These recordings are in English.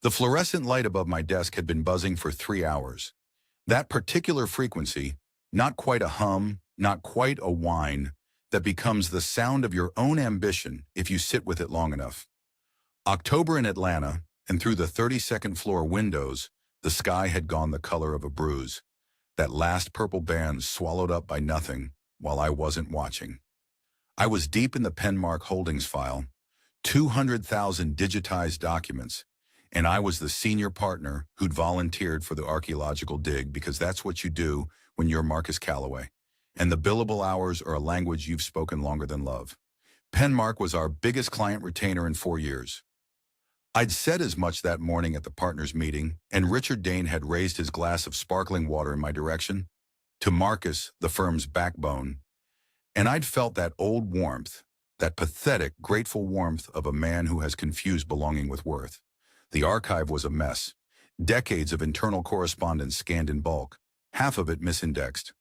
The fluorescent light above my desk had been buzzing for 3 hours. That particular frequency, not quite a hum, not quite a whine, that becomes the sound of your own ambition if you sit with it long enough. October in Atlanta, and through the 32nd floor windows, the sky had gone the color of a bruise. That last purple band swallowed up by nothing while I wasn't watching. I was deep in the Penmark Holdings file, 200,000 digitized documents, and I was the senior partner who'd volunteered for the archaeological dig because that's what you do when you're Marcus Calloway, and the billable hours are a language you've spoken longer than love. Penmark was our biggest client retainer in 4 years. I'd said as much that morning at the partners meeting, and Richard Dane had raised his glass of sparkling water in my direction. To Marcus, the firm's backbone, and I'd felt that old warmth, that pathetic, grateful warmth of a man who has confused belonging with worth. The archive was a mess. Decades of internal correspondence scanned in bulk, half of it misindexed.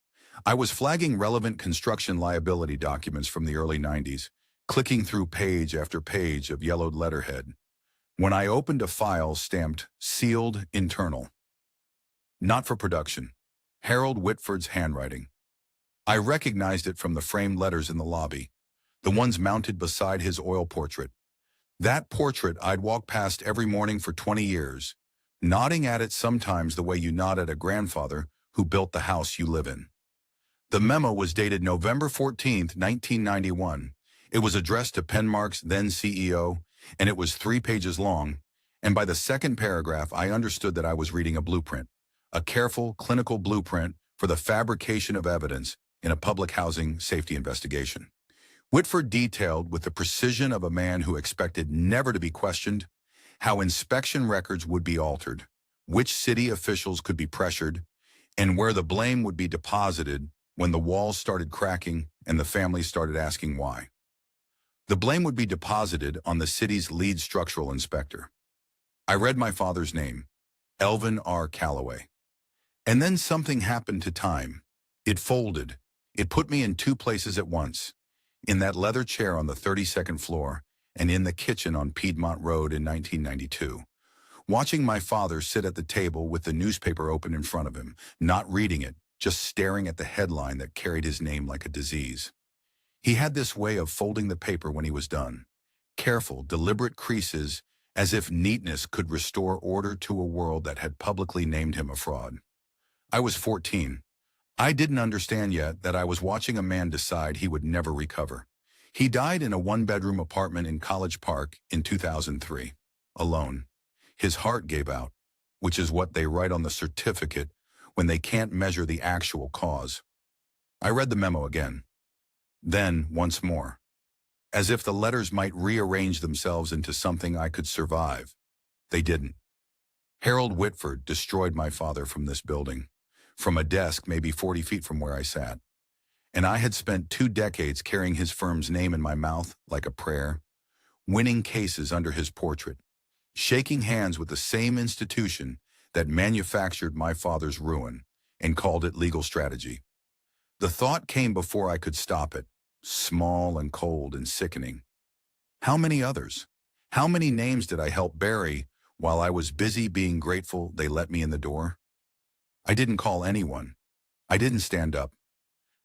I was flagging relevant construction liability documents from the early 90s, clicking through page after page of yellowed letterhead, when I opened a file stamped Sealed Internal. Not for production. Harold Whitford's handwriting. I recognized it from the framed letters in the lobby, the ones mounted beside his oil portrait. That portrait I'd walk past every morning for 20 years, nodding at it sometimes the way you nod at a grandfather who built the house you live in. The memo was dated November 14th, 1991. It was addressed to Penmark's then CEO, and it was 3 pages long, and by the second paragraph I understood that I was reading a blueprint, a careful, clinical blueprint for the fabrication of evidence in a public housing safety investigation. Whitford detailed, with the precision of a man who expected never to be questioned, how inspection records would be altered, which city officials could be pressured, and where the blame would be deposited when the walls started cracking and the families started asking why. The blame would be deposited on the city's lead structural inspector. I read my father's name, Elvin R. Calloway. And then something happened to time. It folded. It put me in 2 places at once, in that leather chair on the 32nd floor and in the kitchen on Piedmont Road in 1992, watching my father sit at the table with the newspaper open in front of him, not reading it, just staring at the headline that carried his name like a disease. He had this way of folding the paper when he was done, careful, deliberate creases, as if neatness could restore order to a world that had publicly named him a fraud. I was 14. I didn't understand yet that I was watching a man decide he would never recover. He died in a 1-bedroom apartment in College Park in 2003, alone. His heart gave out, which is what they write on the certificate when they can't measure the actual cause. I read the memo again. Then, once more, as if the letters might rearrange themselves into something I could survive. They didn't. Harold Whitford destroyed my father from this building, from a desk maybe 40 feet from where I sat. And I had spent 2 decades carrying his firm's name in my mouth like a prayer, winning cases under his portrait, shaking hands with the same institution that manufactured my father's ruin and called it legal strategy. The thought came before I could stop it, small and cold and sickening. How many others? How many names did I help bury while I was busy being grateful they let me in the door? I didn't call anyone. I didn't stand up.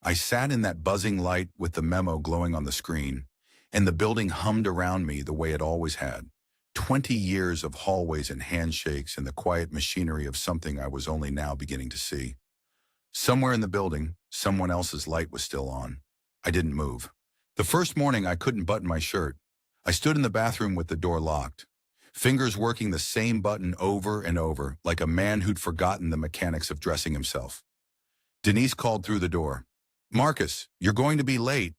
I sat in that buzzing light with the memo glowing on the screen, and the building hummed around me the way it always had. 20 years of hallways and handshakes and the quiet machinery of something I was only now beginning to see. Somewhere in the building, someone else's light was still on. I didn't move. The first morning I couldn't button my shirt. I stood in the bathroom with the door locked, fingers working the same button over and over, like a man who'd forgotten the mechanics of dressing himself. Denise called through the door. "Marcus, you're going to be late."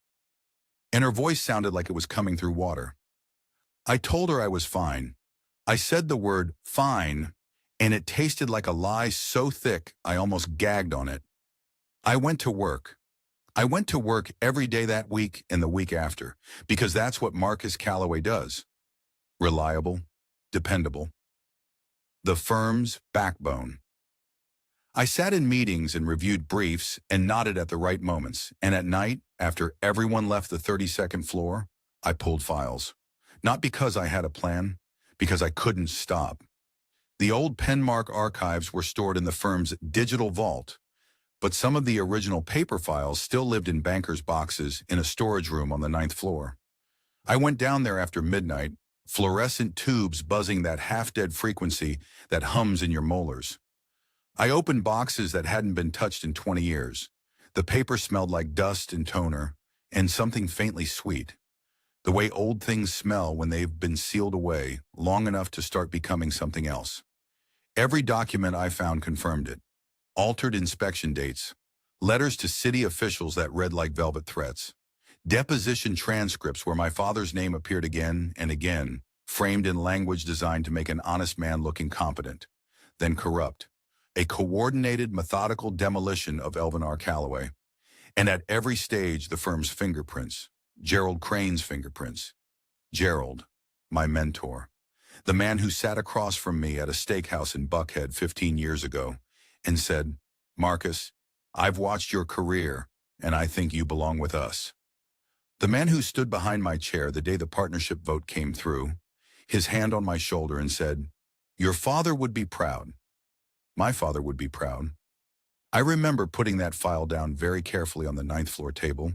And her voice sounded like it was coming through water. I told her I was fine. I said the word fine, and it tasted like a lie so thick I almost gagged on it. I went to work. I went to work every day that week and the week after, because that's what Marcus Calloway does. Reliable, dependable. The firm's backbone. I sat in meetings and reviewed briefs and nodded at the right moments, and at night, after everyone left the 32nd floor, I pulled files. Not because I had a plan, because I couldn't stop. The old Penmark archives were stored in the firm's digital vault, but some of the original paper files still lived in bankers' boxes in a storage room on the ninth floor. I went down there after midnight, fluorescent tubes buzzing that half-dead frequency that hums in your molars. I opened boxes that hadn't been touched in 20 years. The paper smelled like dust and toner, and something faintly sweet. The way old things smell when they've been sealed away long enough to start becoming something else. Every document I found confirmed it. Altered inspection dates, letters to city officials that read like velvet threats, deposition transcripts where my father's name appeared again and again, framed in language designed to make an honest man look incompetent, then corrupt. A coordinated, methodical demolition of Elvin R. Calloway. And at every stage, the firm's fingerprints, Gerald Crane's fingerprints. Gerald, my mentor, the man who sat across from me at a steakhouse in Buckhead 15 years ago and said, "Marcus, I've watched your career, and I think you belong with us." The man who stood behind my chair the day the partnership vote came through, his hand on my shoulder and said, "Your father would be proud. My father would be proud." I remember putting that file down very carefully on the ninth floor table,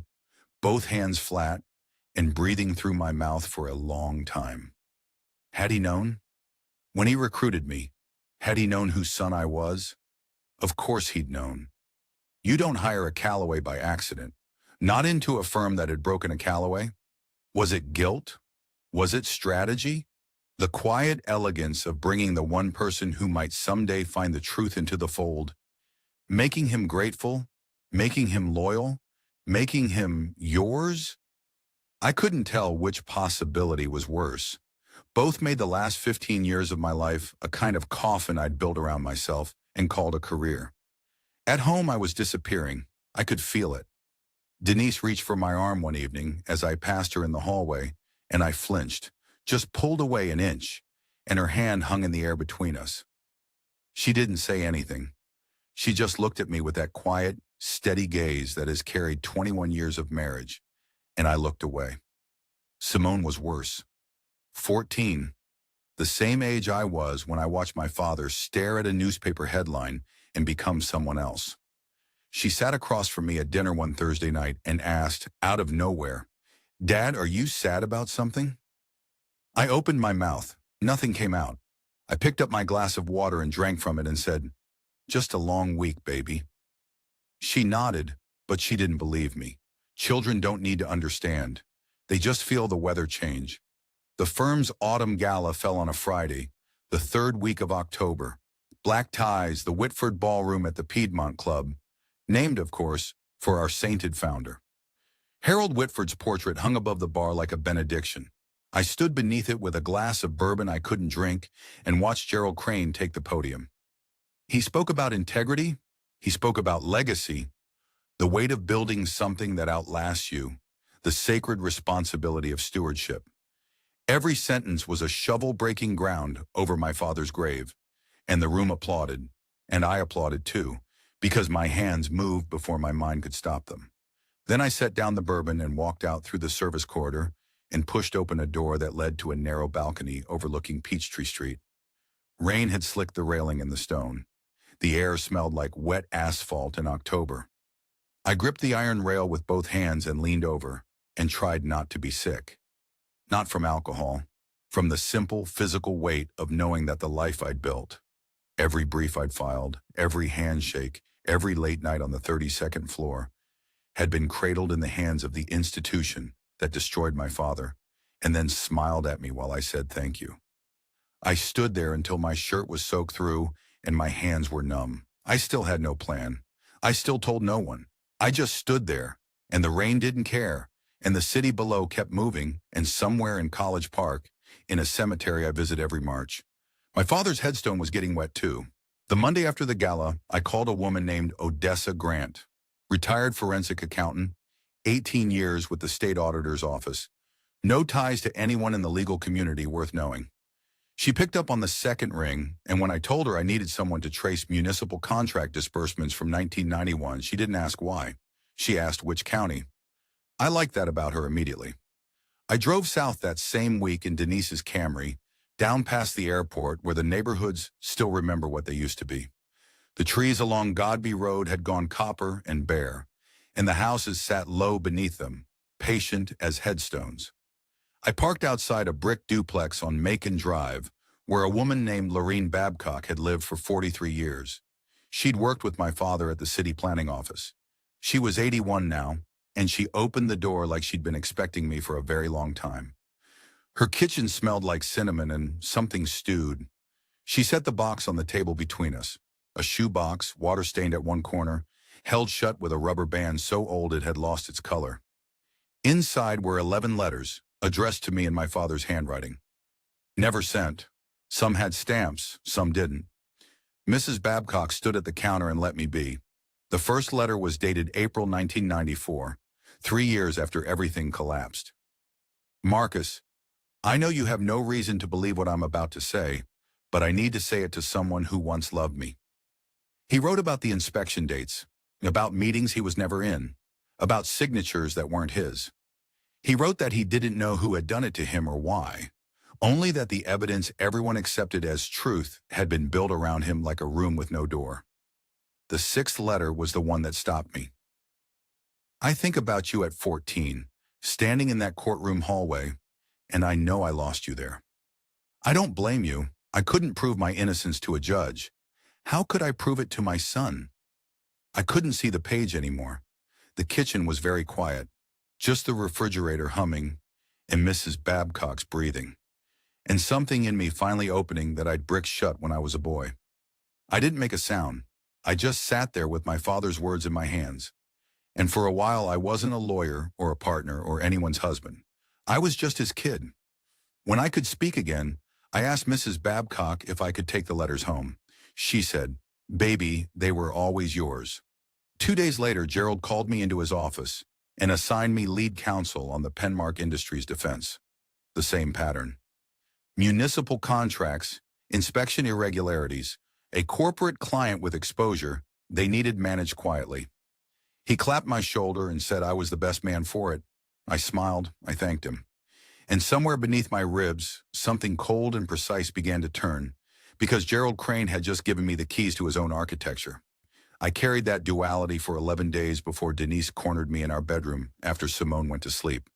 both hands flat, and breathing through my mouth for a long time. Had he known? When he recruited me, had he known whose son I was? Of course he'd known. You don't hire a Calloway by accident, not into a firm that had broken a Calloway. Was it guilt? Was it strategy? The quiet elegance of bringing the one person who might someday find the truth into the fold, making him grateful, making him loyal, making him yours? I couldn't tell which possibility was worse. Both made the last 15 years of my life a kind of coffin I'd built around myself and called a career. At home, I was disappearing. I could feel it. Denise reached for my arm one evening as I passed her in the hallway, and I flinched, just pulled away an inch, and her hand hung in the air between us. She didn't say anything. She just looked at me with that quiet, steady gaze that has carried 21 years of marriage, and I looked away. Simone was worse. 14, the same age I was when I watched my father stare at a newspaper headline and become someone else. She sat across from me at dinner one Thursday night and asked, out of nowhere, "Dad, are you sad about something?" I opened my mouth. Nothing came out. I picked up my glass of water and drank from it and said, "Just a long week, baby." She nodded, but she didn't believe me. Children don't need to understand. They just feel the weather change. The firm's autumn gala fell on a Friday, the third week of October. Black ties, the Whitford Ballroom at the Piedmont Club, named, of course, for our sainted founder. Harold Whitford's portrait hung above the bar like a benediction. I stood beneath it with a glass of bourbon I couldn't drink and watched Gerald Crane take the podium. He spoke about integrity. He spoke about legacy, the weight of building something that outlasts you, the sacred responsibility of stewardship. Every sentence was a shovel-breaking ground over my father's grave, and the room applauded, and I applauded too, because my hands moved before my mind could stop them. Then I set down the bourbon and walked out through the service corridor and pushed open a door that led to a narrow balcony overlooking Peachtree Street. Rain had slicked the railing and the stone. The air smelled like wet asphalt in October. I gripped the iron rail with both hands and leaned over and tried not to be sick. Not from alcohol, from the simple physical weight of knowing that the life I'd built, every brief I'd filed, every handshake, every late night on the 32nd floor, had been cradled in the hands of the institution that destroyed my father, and then smiled at me while I said thank you. I stood there until my shirt was soaked through and my hands were numb. I still had no plan. I still told no one. I just stood there, and the rain didn't care, and the city below kept moving, and somewhere in College Park, in a cemetery I visit every March, my father's headstone was getting wet too. The Monday after the gala, I called a woman named Odessa Grant, retired forensic accountant, 18 years with the state auditor's office, no ties to anyone in the legal community worth knowing. She picked up on the second ring, and when I told her I needed someone to trace municipal contract disbursements from 1991, she didn't ask why. She asked which county. I liked that about her immediately. I drove south that same week in Denise's Camry, down past the airport where the neighborhoods still remember what they used to be. The trees along Godby Road had gone copper and bare, and the houses sat low beneath them, patient as headstones. I parked outside a brick duplex on Macon Drive, where a woman named Lorene Babcock had lived for 43 years. She'd worked with my father at the city planning office. She was 81 now, and she opened the door like she'd been expecting me for a very long time. Her kitchen smelled like cinnamon and something stewed. She set the box on the table between us, a shoe box, water-stained at one corner, held shut with a rubber band so old it had lost its color. Inside were 11 letters, addressed to me in my father's handwriting. Never sent. Some had stamps, some didn't. Mrs. Babcock stood at the counter and let me be. The first letter was dated April 1994, 3 years after everything collapsed. Marcus, I know you have no reason to believe what I'm about to say, but I need to say it to someone who once loved me. He wrote about the inspection dates, about meetings he was never in, about signatures that weren't his. He wrote that he didn't know who had done it to him or why, only that the evidence everyone accepted as truth had been built around him like a room with no door. The sixth letter was the one that stopped me. I think about you at 14, standing in that courtroom hallway, and I know I lost you there. I don't blame you. I couldn't prove my innocence to a judge. How could I prove it to my son? I couldn't see the page anymore. The kitchen was very quiet, just the refrigerator humming and Mrs. Babcock's breathing, and something in me finally opening that I'd bricked shut when I was a boy. I didn't make a sound. I just sat there with my father's words in my hands. And for a while I wasn't a lawyer or a partner or anyone's husband. I was just his kid. When I could speak again, I asked Mrs. Babcock if I could take the letters home. She said, "Baby, they were always yours." 2 days later, Gerald called me into his office and assigned me lead counsel on the Penmark Industries defense. The same pattern. Municipal contracts, inspection irregularities, a corporate client with exposure they needed managed quietly. He clapped my shoulder and said I was the best man for it. I smiled, I thanked him. And somewhere beneath my ribs, something cold and precise began to turn, because Gerald Crane had just given me the keys to his own architecture. I carried that duality for 11 days before Denise cornered me in our bedroom after Simone went to sleep.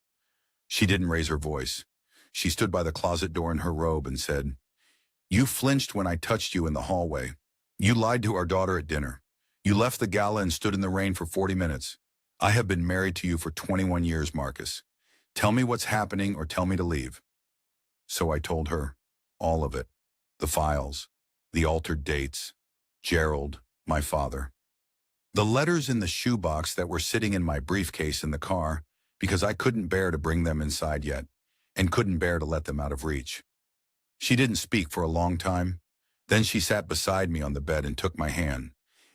She didn't raise her voice. She stood by the closet door in her robe and said, "You flinched when I touched you in the hallway. You lied to our daughter at dinner. You left the gala and stood in the rain for 40 minutes. I have been married to you for 21 years, Marcus. Tell me what's happening or tell me to leave." So I told her, all of it. The files, the altered dates, Gerald, my father. The letters in the shoebox that were sitting in my briefcase in the car because I couldn't bear to bring them inside yet and couldn't bear to let them out of reach. She didn't speak for a long time. Then she sat beside me on the bed and took my hand,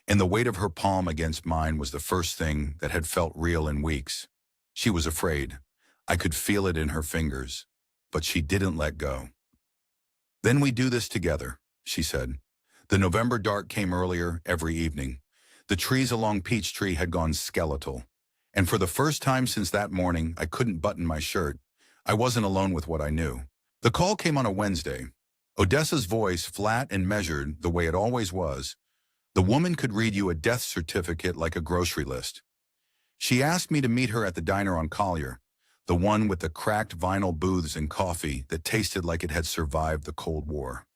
and the weight of her palm against mine was the first thing that had felt real in weeks. She was afraid. I could feel it in her fingers, but she didn't let go. "Then we do this together," she said. The November dark came earlier every evening. The trees along Peachtree had gone skeletal, and for the first time since that morning, I couldn't button my shirt. I wasn't alone with what I knew. The call came on a Wednesday. Odessa's voice, flat and measured the way it always was. The woman could read you a death certificate like a grocery list. She asked me to meet her at the diner on Collier, the one with the cracked vinyl booths and coffee that tasted like it had survived the Cold War.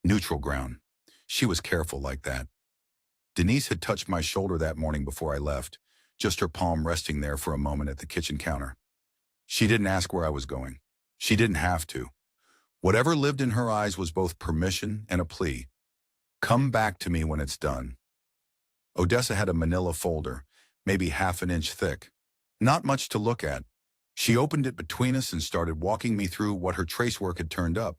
Neutral ground. She was careful like that. Denise had touched my shoulder that morning before I left, just her palm resting there for a moment at the kitchen counter. She didn't ask where I was going. She didn't have to. Whatever lived in her eyes was both permission and a plea. Come back to me when it's done. Odessa had a manila folder, maybe half an inch thick. Not much to look at. She opened it between us and started walking me through what her trace work had turned up.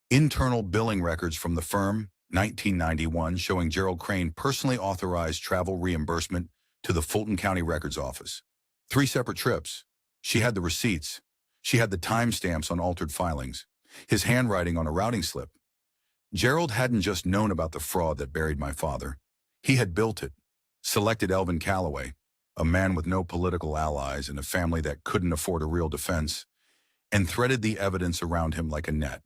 Internal billing records from the firm, 1991, showing Gerald Crane personally authorized travel reimbursement to the Fulton County Records Office. 3 separate trips. She had the receipts. She had the timestamps on altered filings. His handwriting on a routing slip. Gerald hadn't just known about the fraud that buried my father. He had built it. Selected Elvin Calloway, a man with no political allies and a family that couldn't afford a real defense, and threaded the evidence around him like a net.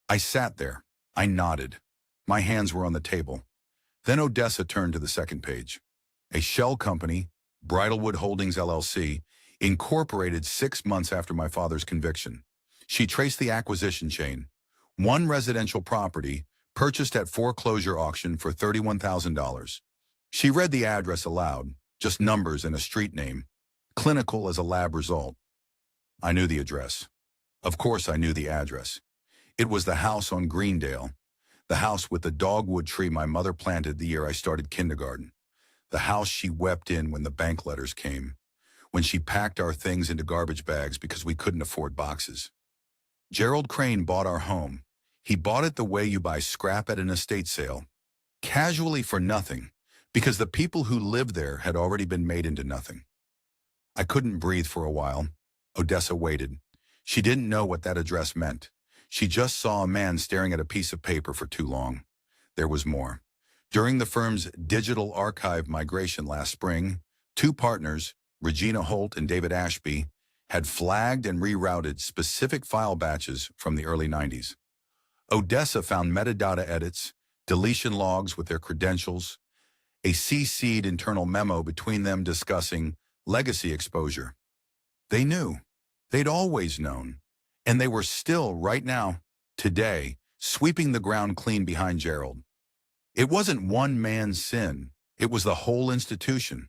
I sat there. I nodded. My hands were on the table. Then Odessa turned to the second page. A shell company, Bridalwood Holdings LLC, incorporated 6 months after my father's conviction. She traced the acquisition chain. One residential property, purchased at foreclosure auction for $31,000. She read the address aloud, just numbers and a street name. Clinical as a lab result. I knew the address. Of course I knew the address. It was the house on Greendale, the house with the dogwood tree my mother planted the year I started kindergarten, the house she wept in when the bank letters came, when she packed our things into garbage bags because we couldn't afford boxes. Gerald Crane bought our home. He bought it the way you buy scrap at an estate sale, casually for nothing, because the people who lived there had already been made into nothing. I couldn't breathe for a while. Odessa waited. She didn't know what that address meant. She just saw a man staring at a piece of paper for too long. There was more. During the firm's digital archive migration last spring, 2 partners, Regina Holt and David Ashby, had flagged and rerouted specific file batches from the early 90s. Odessa found metadata edits, deletion logs with their credentials, a CC'd internal memo between them discussing legacy exposure. They knew. They'd always known. And they were still, right now, today, sweeping the ground clean behind Gerald. It wasn't one man's sin. It was the whole institution.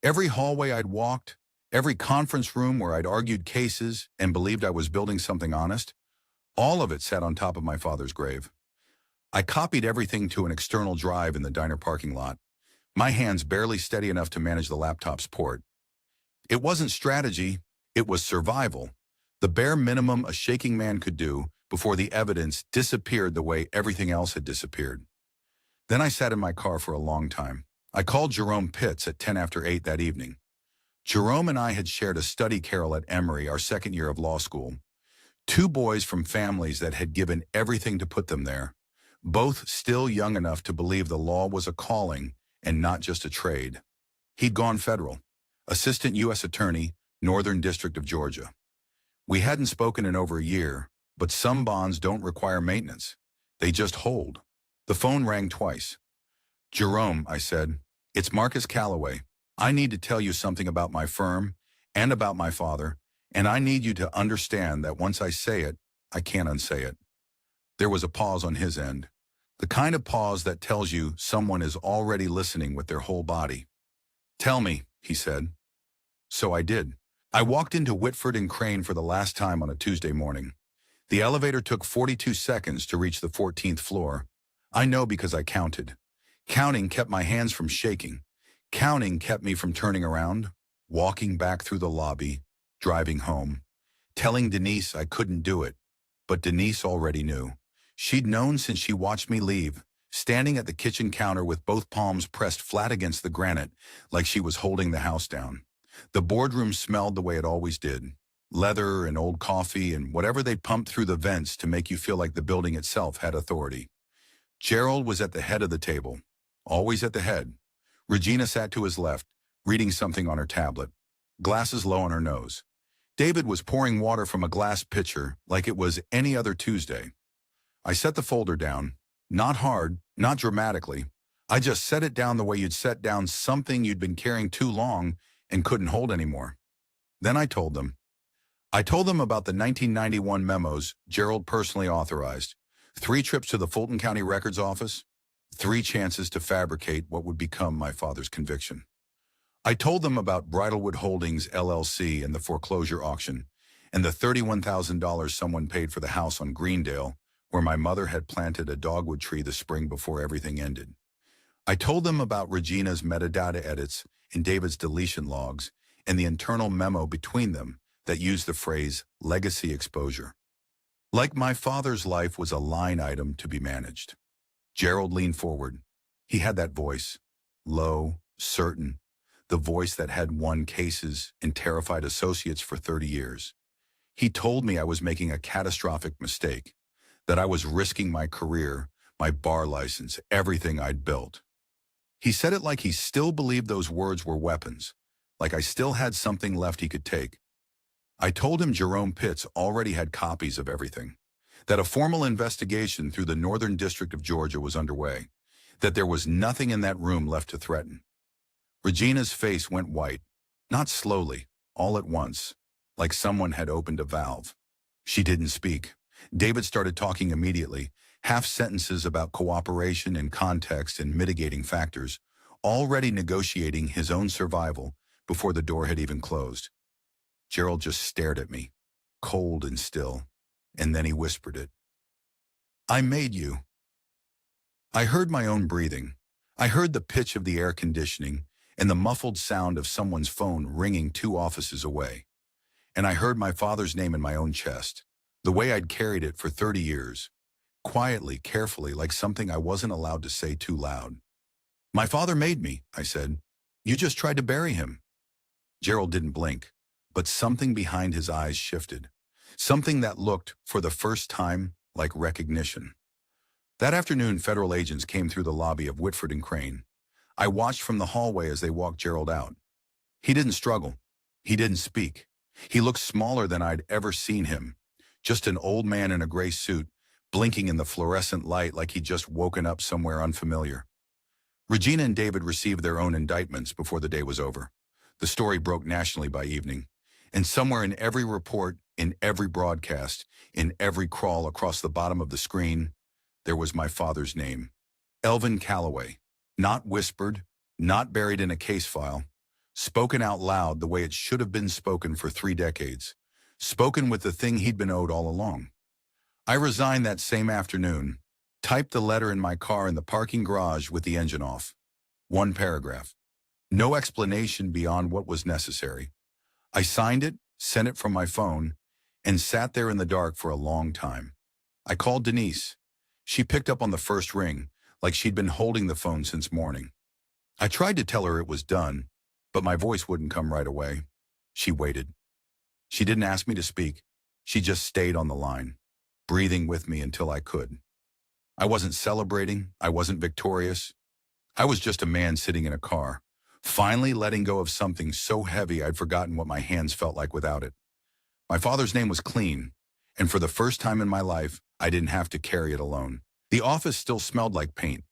Every hallway I'd walked, every conference room where I'd argued cases and believed I was building something honest, all of it sat on top of my father's grave. I copied everything to an external drive in the diner parking lot, my hands barely steady enough to manage the laptop's port. It wasn't strategy, it was survival. The bare minimum a shaking man could do before the evidence disappeared the way everything else had disappeared. Then I sat in my car for a long time. I called Jerome Pitts at 10 after 8 that evening. Jerome and I had shared a study carrel at Emory our second year of law school. 2 boys from families that had given everything to put them there, both still young enough to believe the law was a calling and not just a trade. He'd gone federal, assistant U.S. attorney, Northern District of Georgia. We hadn't spoken in over a year, but some bonds don't require maintenance. They just hold. The phone rang twice. "Jerome," I said, "it's Marcus Calloway. I need to tell you something about my firm and about my father, and I need you to understand that once I say it, I can't unsay it." There was a pause on his end, the kind of pause that tells you someone is already listening with their whole body. "Tell me," he said. So I did. I walked into Whitford and Crane for the last time on a Tuesday morning. The elevator took 42 seconds to reach the 14th floor. I know because I counted. Counting kept my hands from shaking. Counting kept me from turning around, walking back through the lobby, driving home, telling Denise I couldn't do it. But Denise already knew. She'd known since she watched me leave, standing at the kitchen counter with both palms pressed flat against the granite like she was holding the house down. The boardroom smelled the way it always did. Leather and old coffee and whatever they pumped through the vents to make you feel like the building itself had authority. Gerald was at the head of the table, always at the head. Regina sat to his left, reading something on her tablet, glasses low on her nose. David was pouring water from a glass pitcher like it was any other Tuesday. I set the folder down, not hard, not dramatically. I just set it down the way you'd set down something you'd been carrying too long and couldn't hold anymore. Then I told them. I told them about the 1991 memos Gerald personally authorized, 3 trips to the Fulton County Records Office, 3 chances to fabricate what would become my father's conviction. I told them about Bridalwood Holdings LLC and the foreclosure auction, and the $31,000 someone paid for the house on Greendale, where my mother had planted a dogwood tree the spring before everything ended. I told them about Regina's metadata edits and David's deletion logs and the internal memo between them that used the phrase legacy exposure. Like my father's life was a line item to be managed. Gerald leaned forward. He had that voice, low, certain, the voice that had won cases and terrified associates for 30 years. He told me I was making a catastrophic mistake, that I was risking my career, my bar license, everything I'd built. He said it like he still believed those words were weapons, like I still had something left he could take. I told him Jerome Pitts already had copies of everything, that a formal investigation through the Northern District of Georgia was underway, that there was nothing in that room left to threaten. Regina's face went white, not slowly, all at once, like someone had opened a valve. She didn't speak. David started talking immediately, half sentences about cooperation and context and mitigating factors, already negotiating his own survival before the door had even closed. Gerald just stared at me, cold and still, and then he whispered it. "I made you." I heard my own breathing. I heard the pitch of the air conditioning and the muffled sound of someone's phone ringing 2 offices away. And I heard my father's name in my own chest, the way I'd carried it for 30 years, quietly, carefully, like something I wasn't allowed to say too loud. "My father made me," I said. "You just tried to bury him." Gerald didn't blink, but something behind his eyes shifted. Something that looked, for the first time, like recognition. That afternoon, federal agents came through the lobby of Whitford and Crane. I watched from the hallway as they walked Gerald out. He didn't struggle. He didn't speak. He looked smaller than I'd ever seen him. Just an old man in a gray suit, blinking in the fluorescent light like he'd just woken up somewhere unfamiliar. Regina and David received their own indictments before the day was over. The story broke nationally by evening. And somewhere in every report, in every broadcast, in every crawl across the bottom of the screen, there was my father's name. Elvin Calloway. Not whispered, not buried in a case file. Spoken out loud the way it should have been spoken for 3 decades. Spoken with the thing he'd been owed all along. I resigned that same afternoon, typed the letter in my car in the parking garage with the engine off. 1 paragraph. No explanation beyond what was necessary. I signed it, sent it from my phone, and sat there in the dark for a long time. I called Denise. She picked up on the first ring, like she'd been holding the phone since morning. I tried to tell her it was done, but my voice wouldn't come right away. She waited. She didn't ask me to speak. She just stayed on the line, breathing with me until I could. I wasn't celebrating. I wasn't victorious. I was just a man sitting in a car, finally letting go of something so heavy I'd forgotten what my hands felt like without it. My father's name was clean, and for the first time in my life, I didn't have to carry it alone. The office still smelled like paint.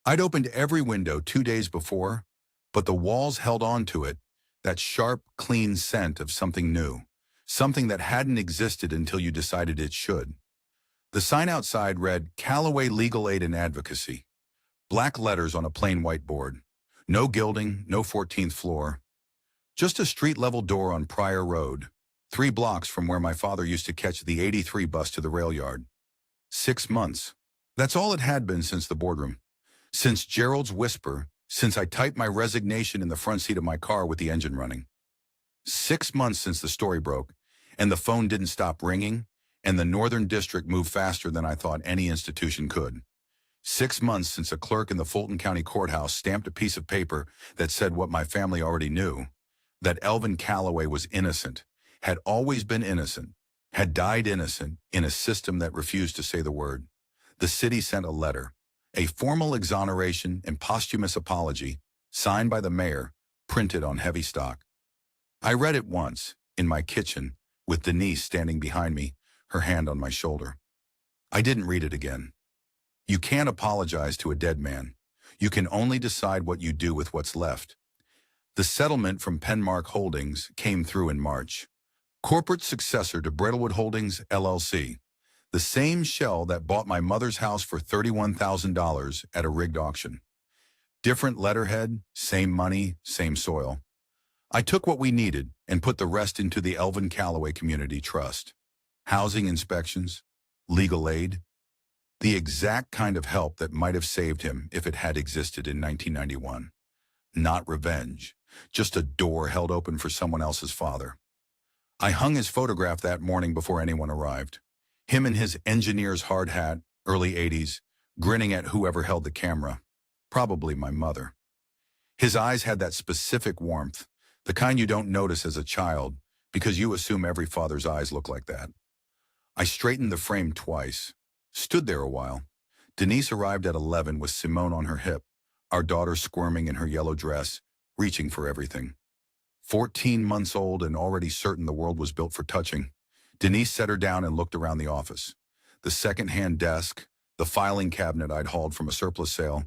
I'd opened every window 2 days before, but the walls held on to it, that sharp, clean scent of something new, something that hadn't existed until you decided it should. The sign outside read, "Calloway Legal Aid and Advocacy." Black letters on a plain white board. No gilding, no 14th floor. Just a street-level door on Pryor Road, 3 blocks from where my father used to catch the 83 bus to the rail yard. 6 months. That's all it had been since the boardroom. Since Gerald's whisper, since I typed my resignation in the front seat of my car with the engine running. 6 months since the story broke, and the phone didn't stop ringing, and the Northern District moved faster than I thought any institution could. 6 months since a clerk in the Fulton County Courthouse stamped a piece of paper that said what my family already knew, that Elvin Calloway was innocent, had always been innocent, had died innocent in a system that refused to say the word. The city sent a letter, a formal exoneration and posthumous apology, signed by the mayor, printed on heavy stock. I read it once, in my kitchen, with Denise standing behind me, her hand on my shoulder. I didn't read it again. You can't apologize to a dead man. You can only decide what you do with what's left. The settlement from Penmark Holdings came through in March. Corporate successor to Brittlewood Holdings, LLC. The same shell that bought my mother's house for $31,000 at a rigged auction. Different letterhead, same money, same soil. I took what we needed and put the rest into the Elvin Calloway Community Trust. Housing inspections, legal aid. The exact kind of help that might have saved him if it had existed in 1991. Not revenge, just a door held open for someone else's father. I hung his photograph that morning before anyone arrived. Him in his engineer's hard hat, early 80s, grinning at whoever held the camera. Probably my mother. His eyes had that specific warmth, the kind you don't notice as a child because you assume every father's eyes look like that. I straightened the frame twice, stood there a while. Denise arrived at 11 with Simone on her hip, our daughter squirming in her yellow dress, reaching for everything. 14 months old and already certain the world was built for touching. Denise set her down and looked around the office. the second-hand desk, the filing cabinet I'd hauled from a surplus sale,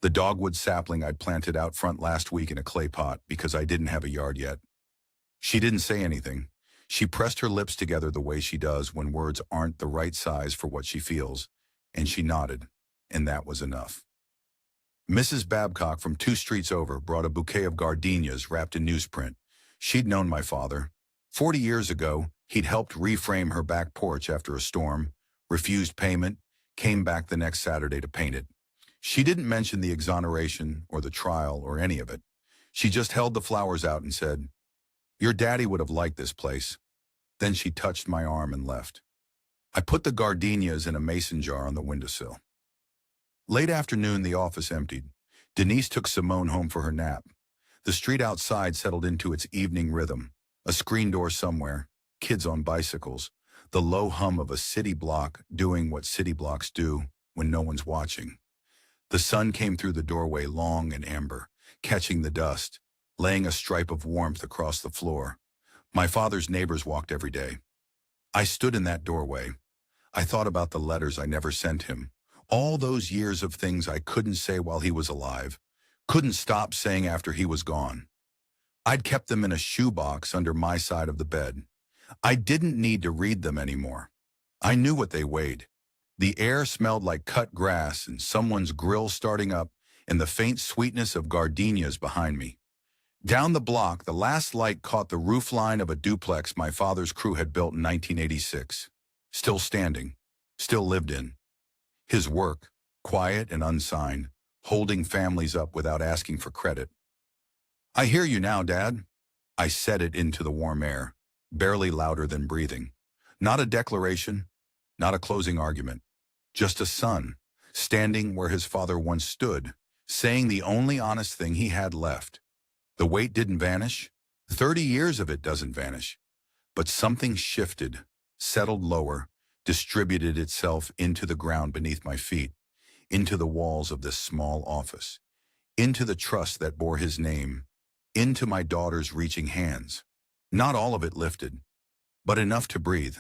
the dogwood sapling I'd planted out front last week in a clay pot because I didn't have a yard yet. She didn't say anything. She pressed her lips together the way she does when words aren't the right size for what she feels, and she nodded, and that was enough. Mrs. Babcock from 2 streets over brought a bouquet of gardenias wrapped in newsprint. She'd known my father. 40 years ago, he'd helped reframe her back porch after a storm, refused payment, came back the next Saturday to paint it. She didn't mention the exoneration or the trial or any of it. She just held the flowers out and said, "Your daddy would have liked this place." Then she touched my arm and left. I put the gardenias in a mason jar on the windowsill. Late afternoon, the office emptied. Denise took Simone home for her nap. The street outside settled into its evening rhythm. A screen door somewhere, kids on bicycles, the low hum of a city block doing what city blocks do when no one's watching. The sun came through the doorway long and amber, catching the dust, laying a stripe of warmth across the floor. My father's neighbors walked every day. I stood in that doorway. I thought about the letters I never sent him, all those years of things I couldn't say while he was alive, couldn't stop saying after he was gone. I'd kept them in a shoebox under my side of the bed. I didn't need to read them anymore. I knew what they weighed. The air smelled like cut grass and someone's grill starting up and the faint sweetness of gardenias behind me. Down the block, the last light caught the roofline of a duplex my father's crew had built in 1986. Still standing, still lived in. His work, quiet and unsigned, holding families up without asking for credit. "I hear you now, Dad." I said it into the warm air, barely louder than breathing. Not a declaration, not a closing argument. Just a son, standing where his father once stood, saying the only honest thing he had left. The weight didn't vanish. 30 years of it doesn't vanish. But something shifted, settled lower, distributed itself into the ground beneath my feet, into the walls of this small office, into the trust that bore his name, into my daughter's reaching hands. Not all of it lifted, but enough to breathe.